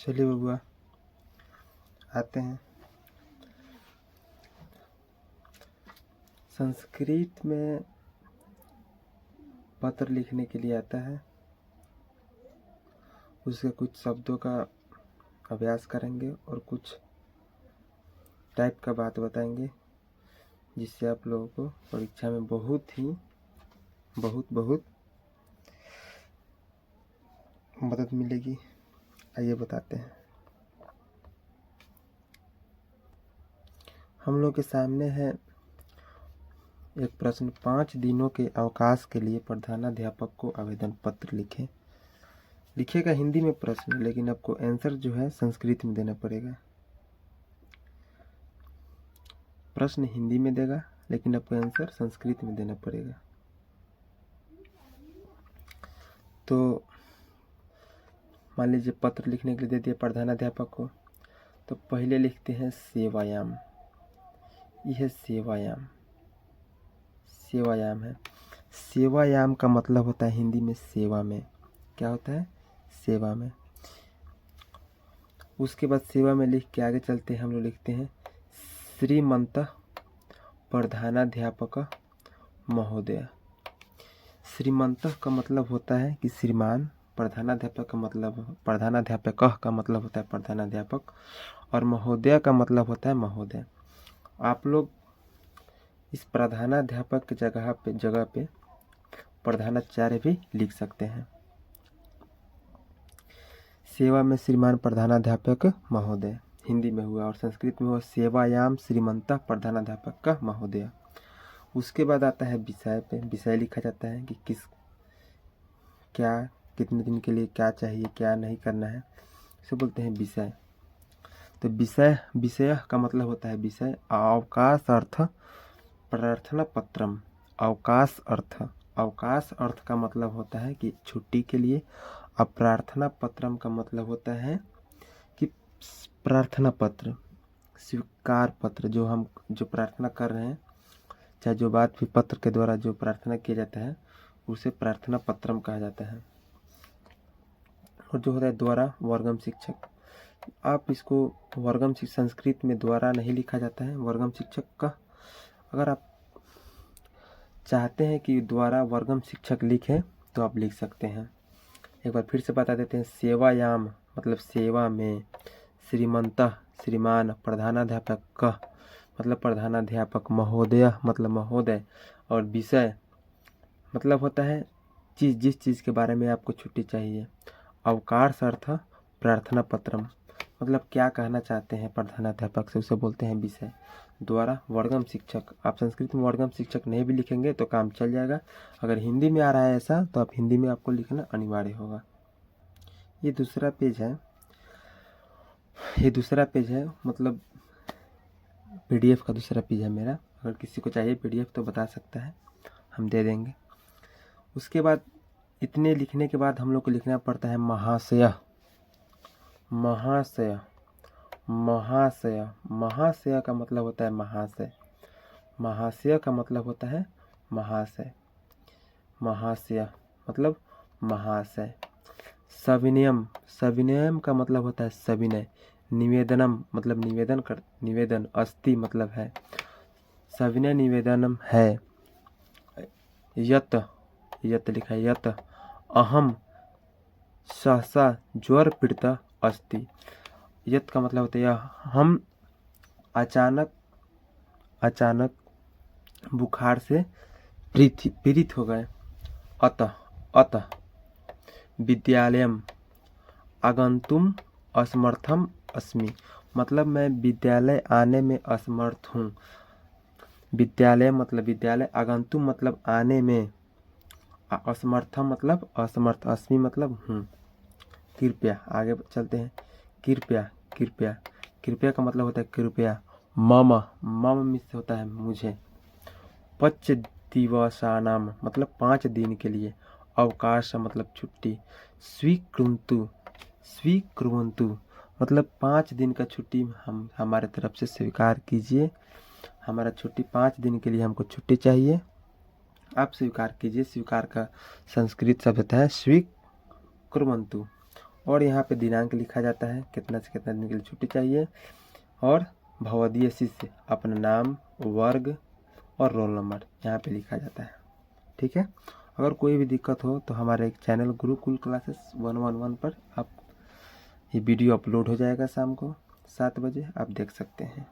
चलिए बबुआ आते हैं। संस्कृत में पत्र लिखने के लिए आता है, उसके कुछ शब्दों का अभ्यास करेंगे और कुछ टाइप का बात बताएंगे, जिससे आप लोगों को परीक्षा में बहुत मदद मिलेगी। आइए बताते हैं। हम लोग के सामने है एक प्रश्न। 5 दिनों के अवकाश के लिए प्रधानाध्यापक को आवेदन पत्र लिखेगा हिंदी में प्रश्न, लेकिन आपको आंसर जो है संस्कृत में देना पड़ेगा। प्रश्न हिंदी में देगा, लेकिन आपको आंसर संस्कृत में देना पड़ेगा। तो मान लीजिए पत्र लिखने के लिए दे दिया प्रधानाध्यापक को, तो पहले लिखते हैं सेवायाम। यह सेवायाम है। सेवायाम का मतलब होता है हिंदी में सेवा में। क्या होता है? सेवा में। उसके बाद सेवा में लिख के आगे चलते हैं, हम लोग लिखते हैं श्रीमंत प्रधानाध्यापक महोदय। श्रीमंत का मतलब होता है कि श्रीमान, प्रधानाध्यापक का मतलब होता है प्रधानाध्यापक, और महोदय का मतलब होता है महोदय। आप लोग इस प्रधानाध्यापक की जगह पे प्रधानाचार्य भी लिख सकते हैं। सेवा में श्रीमान प्रधानाध्यापक महोदय हिंदी में हुआ, और संस्कृत में हुआ सेवायाम श्रीमंत प्रधानाध्यापक का महोदय। उसके बाद आता है विषय पे। विषय लिखा जाता है कि कितने दिन के लिए क्या चाहिए, क्या नहीं करना है, इसे बोलते हैं विषय। तो विषय का मतलब होता है विषय। अवकाश अर्थ प्रार्थना पत्रम। अवकाश अर्थ का मतलब होता है कि छुट्टी के लिए। अब प्रार्थना पत्रम का मतलब होता है कि प्रार्थना पत्र, स्वीकार पत्र, जो प्रार्थना कर रहे हैं, चाहे जो बात भी पत्र के द्वारा जो प्रार्थना किया जाता है, उसे प्रार्थना पत्रम कहा जाता है। और जो होता है द्वारा वर्गम शिक्षक, आप इसको वर्गम शिक्षक, संस्कृत में द्वारा नहीं लिखा जाता है, वर्गम शिक्षक का। अगर आप चाहते हैं कि द्वारा वर्गम शिक्षक लिखें तो आप लिख सकते हैं। एक बार फिर से बता देते हैं। सेवायाम मतलब सेवा में, श्रीमंत श्रीमान, प्रधानाध्यापक का मतलब प्रधानाध्यापक, महोदय मतलब महोदय, और विषय मतलब होता है जिस चीज़ के बारे में आपको छुट्टी चाहिए। अवकाश अर्थ प्रार्थना पत्रम, मतलब क्या कहना चाहते हैं प्रधानाध्यापक से, उसे बोलते हैं विषय। द्वारा वर्गम शिक्षक, आप संस्कृत में वर्गम शिक्षक नहीं भी लिखेंगे तो काम चल जाएगा। अगर हिंदी में आ रहा है ऐसा, तो आप हिंदी में आपको लिखना अनिवार्य होगा। ये दूसरा पेज है, मतलब PDF का दूसरा पेज है मेरा। अगर किसी को चाहिए PDF तो बता सकता है, हम दे देंगे। उसके बाद इतने लिखने के बाद हम लोग को लिखना पड़ता है महाशय। महाशय का मतलब होता है महाशय। महाशय का मतलब होता है महाशय मतलब महाशय। सविनयम का मतलब होता है सविनय। निवेदनम मतलब निवेदन। अस्ति मतलब है। सविनय निवेदनम है। यत लिखा है यत। अहम सहसा ज्वर पीड़ित अस्ति। यत का मतलब होता है हम अचानक बुखार से पीड़ित हो गए। अतः विद्यालयम आगंतुम असमर्थम अस्मि, मतलब मैं विद्यालय आने में असमर्थ हूँ। विद्यालय मतलब विद्यालय, आगंतुम मतलब आने में, असमर्थम मतलब असमर्थ, अस्मि मतलब हूँ। कृपया, आगे चलते हैं। कृपया का मतलब होता है कृपया। मम मिस होता है मुझे। 5 दिवसानाम मतलब 5 दिन के लिए। अवकाश मतलब छुट्टी। स्वीकुर्वन्तु मतलब 5 दिन का छुट्टी हम हमारे तरफ से स्वीकार कीजिए। हमारा छुट्टी 5 दिन के लिए, हमको छुट्टी चाहिए, आप स्वीकार कीजिए। स्वीकार का संस्कृत शब्द है स्वीकुर्वन्तु। और यहाँ पे दिनांक लिखा जाता है, कितना से कितना दिन के लिए छुट्टी चाहिए, और भवदीय शिष्य अपना नाम, वर्ग और रोल नंबर यहाँ पे लिखा जाता है। ठीक है। अगर कोई भी दिक्कत हो तो हमारे एक चैनल गुरुकुल क्लासेस 111 पर आप ये वीडियो अपलोड हो जाएगा शाम को 7 बजे, आप देख सकते हैं।